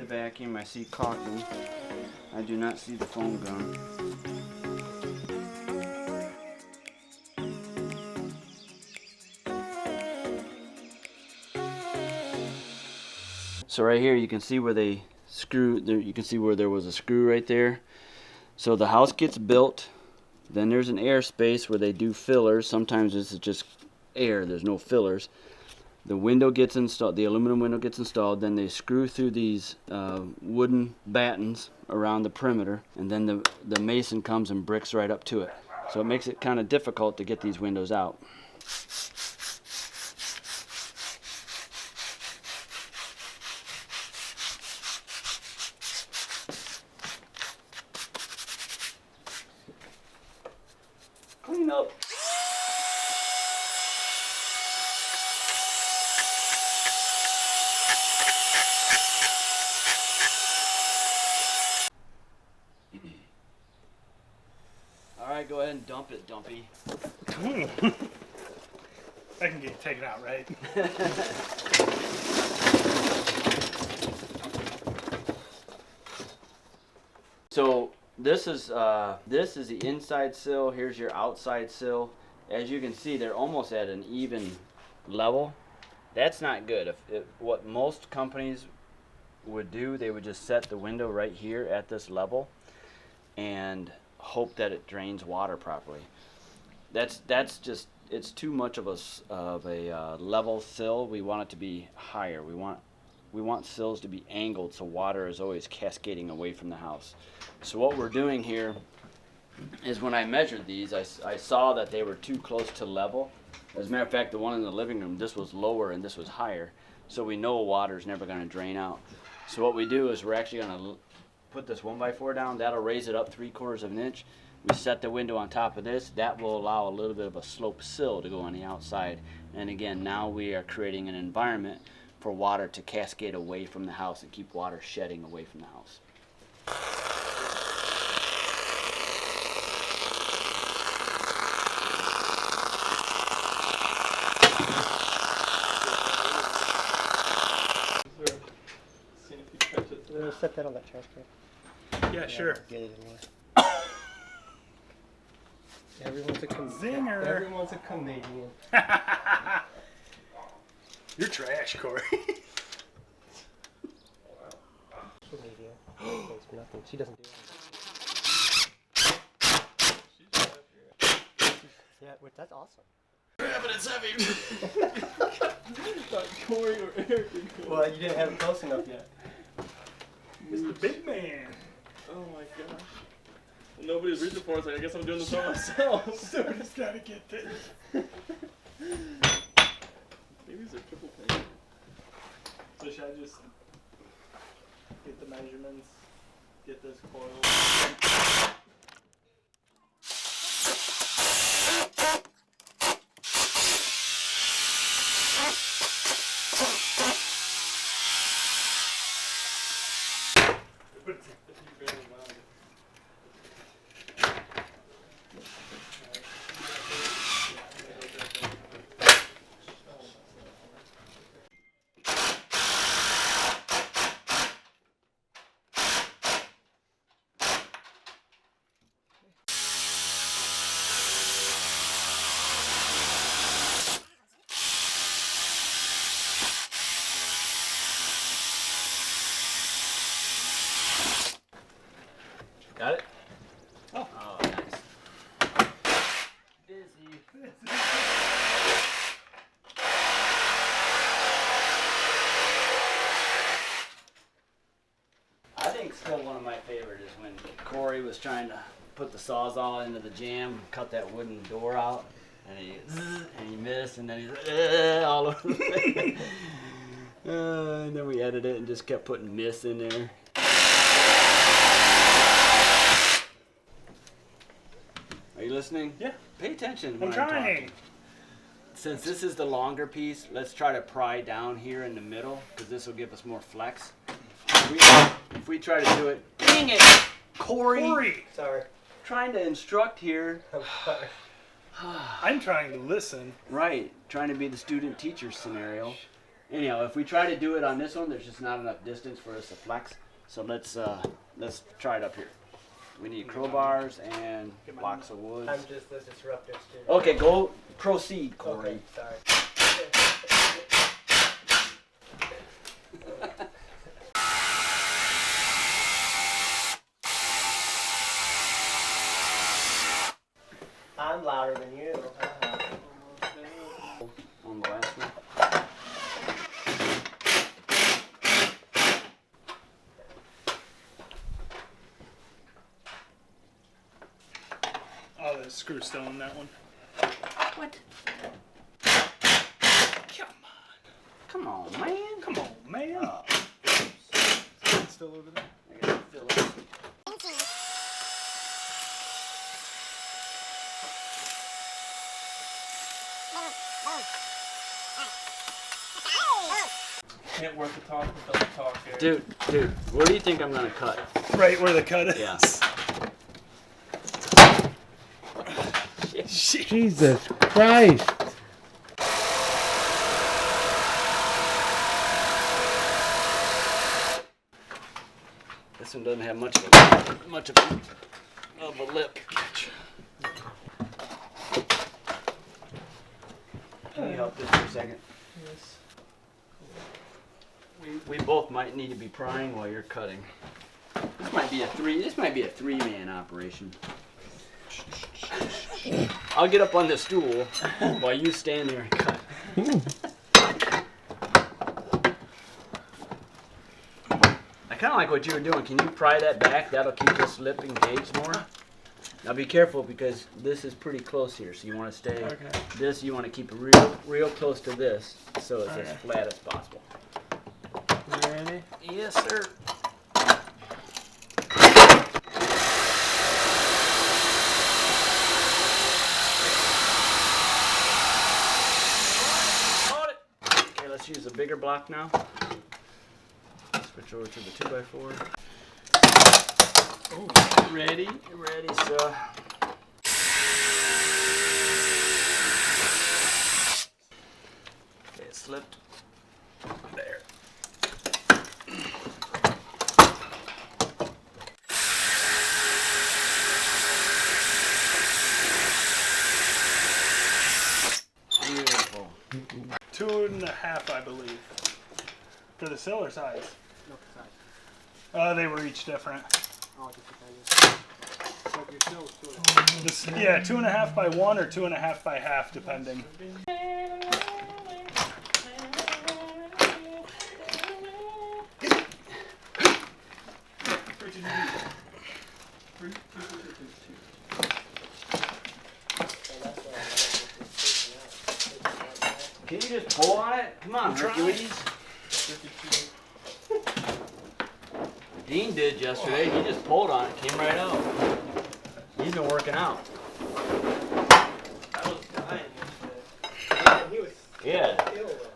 the vacuum. I see caulking. I do not see the foam gun. So right here you can see where they screw there. You can see where there was a screw right there. So the house gets built, then there's an air space where they do fillers. Sometimes this is just air, there's no fillers. The window gets installed, the aluminum window gets installed, then they screw through these wooden battens around the perimeter, and then the mason comes and bricks right up to it. So it makes it kind of difficult to get these windows out. Clean up. All right, go ahead and dump it, Dumpy. I can get taken out, right? So this is the inside sill. Here's your outside sill. As you can see, they're almost at an even level. That's not good. What most companies would do, they would just set the window right here at this level and hope that it drains water properly. That's just, it's too much of a level sill. We want it to be higher. We want sills to be angled so water is always cascading away from the house. So what we're doing here is, when I measured these, I saw that they were too close to level. As a matter of fact, the one in the living room, this was lower and this was higher. So we know water's never going to drain out. So what we do is we're actually going to put this 1x4 down. That'll raise it up 3/4 of an inch. We set the window on top of this. That will allow a little bit of a slope sill to go on the outside. And again, now we are creating an environment for water to cascade away from the house and keep water shedding away from the house. Set that on that trash can. Yeah, sure. Get it anyway. Zinger. Everyone's a comedian. You're trash, Corey. Comedian. Thanks for nothing. She doesn't do anything. Yeah, that's awesome. But it's heavy. Not Corey or Eric. Well, you didn't have it close enough yet. Mr. Big Man. Oh my gosh. Well, nobody's reaching for us. Like, I guess I'm doing this by myself. Somebody's gotta get this. Maybe it's a triple pain. So should I just get the measurements, get this coil? Got it? Oh. Oh, nice. Busy. I think still one of my favorites is when Corey was trying to put the Sawzall into the jam, cut that wooden door out, and he missed, and then he's all over the place. And then we edited it and just kept putting miss in there. Are you listening? Yeah. Pay attention I'm when I'm trying. talking. Since this is the longer piece, let's try to pry down here in the middle, because this will give us more flex. If we try to do it, dang it, Corey. Sorry. Trying to instruct here. I'm sorry. I'm trying to listen. Right, trying to be the student-teacher scenario. Anyhow, if we try to do it on this one, there's just not enough distance for us to flex. So let's try it up here. We need crowbars and blocks of wood. I'm just the disruptive student. Okay, go proceed, Corey. Okay, sorry. I'm louder than you. On the last one. Oh, there's screw still in that one. What? Come on. Come on, man. Come on, man. Still over there? I gotta fill it. Can't work the talk without the talk here. Dude, where do you think I'm gonna cut? Right where the cut is. Yeah. Jesus Christ. This one doesn't have much of a lip. Can you help this for a second? Yes. We both might need to be prying while you're cutting. This might be a three-man operation. I'll get up on the stool while you stand there and cut. I kind of like what you were doing. Can you pry that back? That'll keep this lip engaged more. Now be careful because this is pretty close here, so you want to stay. Okay. This you want to keep real close to this, so it's as flat as possible. Ready? Yes, sir. Okay, let's use a bigger block now. Switch over to the 2x4. Oh, ready, sir. Okay, it slipped. There. Beautiful. 2.5, I believe. For the cylinder size. They were each different. Yeah, 2.5 by 1 or 2.5 by half, depending. Can you just pull on it? Come on, Hercules. Dean did yesterday. He just pulled on it, came right out. He's been working out. I was dying yesterday. Man, he was Yeah. ill though.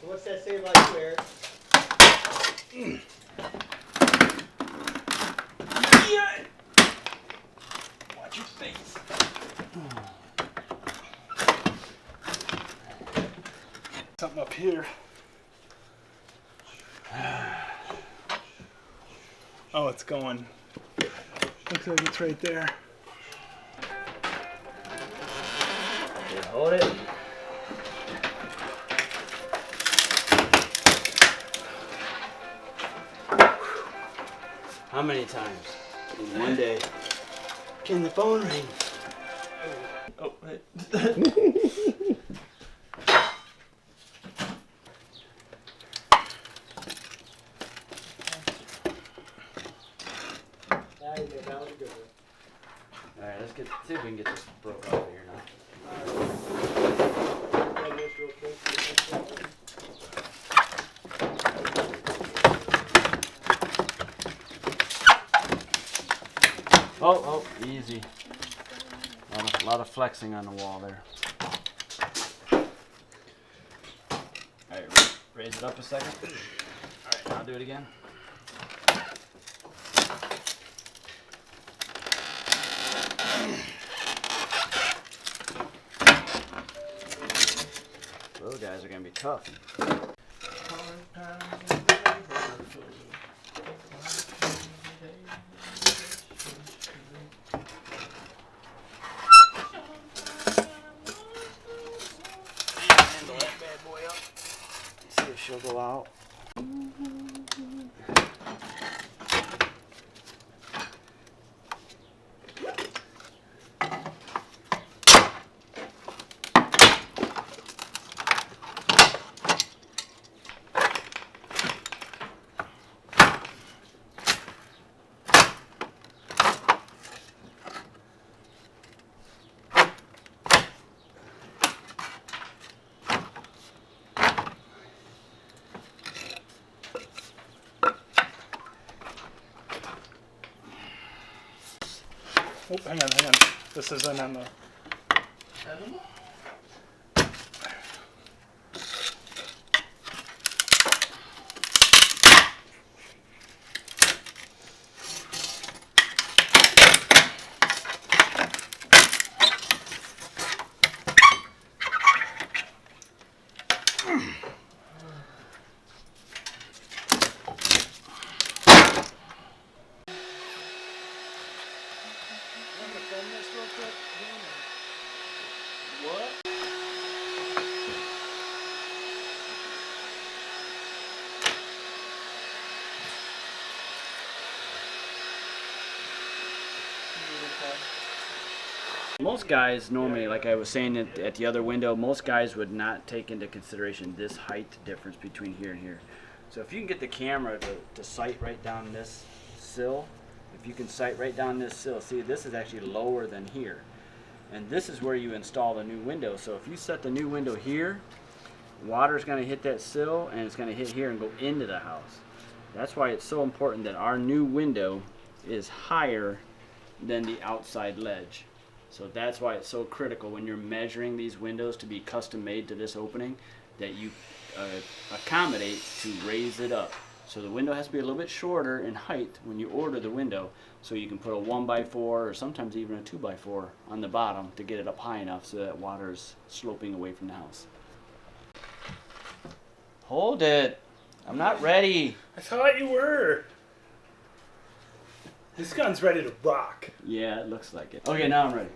So what's that say about you, Eric? Watch your face. Something up here. Oh, it's going. Looks like it's right there. Okay, hold it. How many times in one day can the phone ring? Oh, hey. That was a good one. Alright, let's see if we can get this broke off of here now. Grab this real quick. Oh, easy. A lot of flexing on the wall there. Alright, raise it up a second. Alright, now do it again. Those guys are gonna be tough. Handle that bad boy up. See if she'll go out. Oh, hang on. This isn't on the. Most guys normally, like I was saying at the other window, most guys would not take into consideration this height difference between here and here. So if you can get the camera to sight right down this sill, if you can sight right down this sill, see this is actually lower than here. And this is where you install the new window. So if you set the new window here, water's gonna hit that sill and it's gonna hit here and go into the house. That's why it's so important that our new window is higher than the outside ledge. So that's why it's so critical when you're measuring these windows to be custom made to this opening, that you accommodate to raise it up. So the window has to be a little bit shorter in height when you order the window, so you can put a 1x4 or sometimes even a 2x4 on the bottom to get it up high enough so that water's sloping away from the house. Hold it. I'm not ready. I thought you were. This gun's ready to rock. Yeah, it looks like it. Okay, now I'm ready.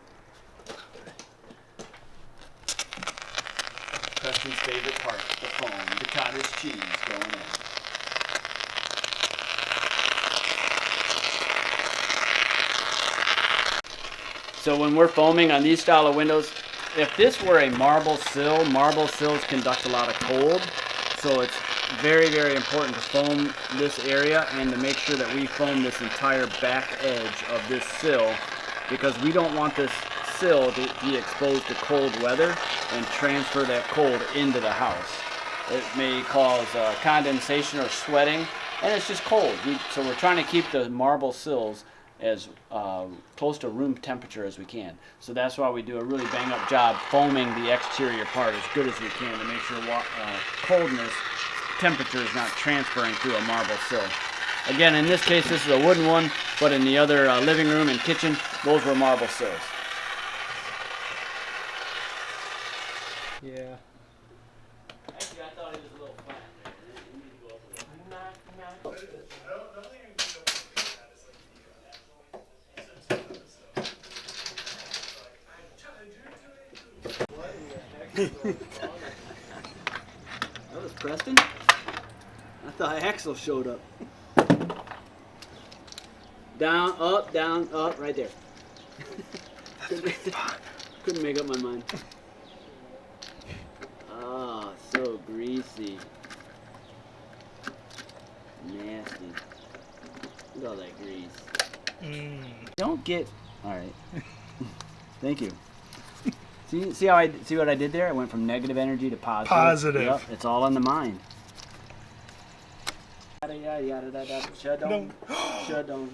Preston's favorite part, the foam, the cottage cheese going in. So when we're foaming on these style of windows, if this were a marble sill, marble sills conduct a lot of cold. So it's very, very important to foam this area and to make sure that we foam this entire back edge of this sill, because we don't want this sill to be exposed to cold weather and transfer that cold into the house. It may cause condensation or sweating, and it's just cold. So we're trying to keep the marble sills as close to room temperature as we can. So that's why we do a really bang up job foaming the exterior part as good as we can to make sure coldness temperature is not transferring through a marble sill. Again, in this case, this is a wooden one, but in the other living room and kitchen, those were marble sills. Yeah. Actually, I thought it was a little flat. That was Preston? I thought Axel showed up. Down, up, right there. Couldn't make up my mind. Ah, so greasy. Nasty. Look at all that grease. Don't get... Alright. Thank you. See what I did there? I went from negative energy to positive. Positive. Yep, it's all in the mind. Yada yada yada yada. Shut down. Shut down.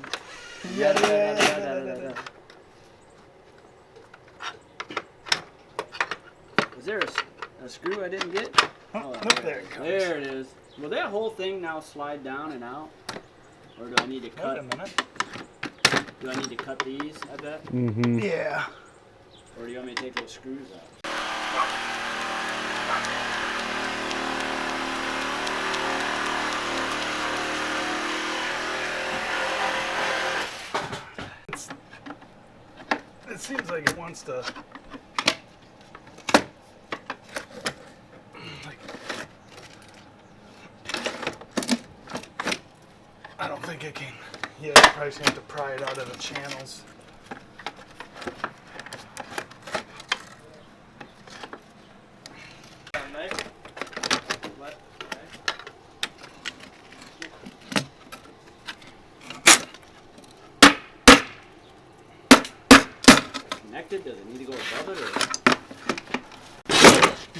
Yada yada yada yada. Was there a screw I didn't get? Oh, there it comes. There it is. Will that whole thing now slide down and out? Or do I need to cut? Wait a minute. Do I need to cut these, I bet? Mm-hmm. Yeah. Or do you want me to take those screws out? seems like it wants to. I don't think it can. Yeah, you probably just have to pry it out of the channels. Connected? Does it need to go above it or?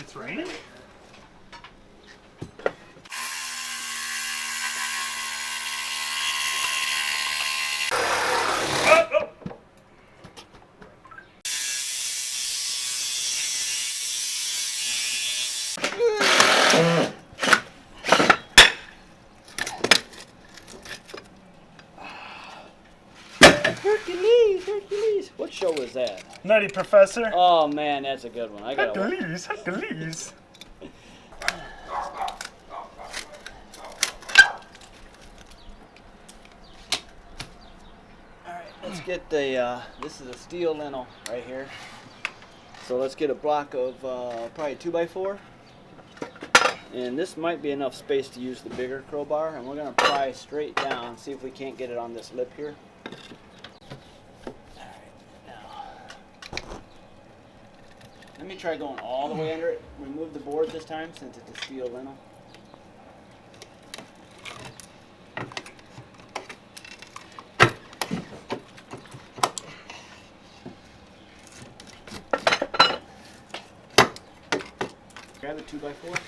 It's raining? Hercules! What show was that? Nutty Professor. Oh man, that's a good one. I gotta watch. Hercules. Alright, let's get the, this is a steel lintel right here. So let's get a block of probably 2x4. And this might be enough space to use the bigger crowbar. And we're going to pry straight down, see if we can't get it on this lip here. Alright, now. Let me try going all the way under it. Remove the board this time since it's a steel lintel. Grab a 2x4.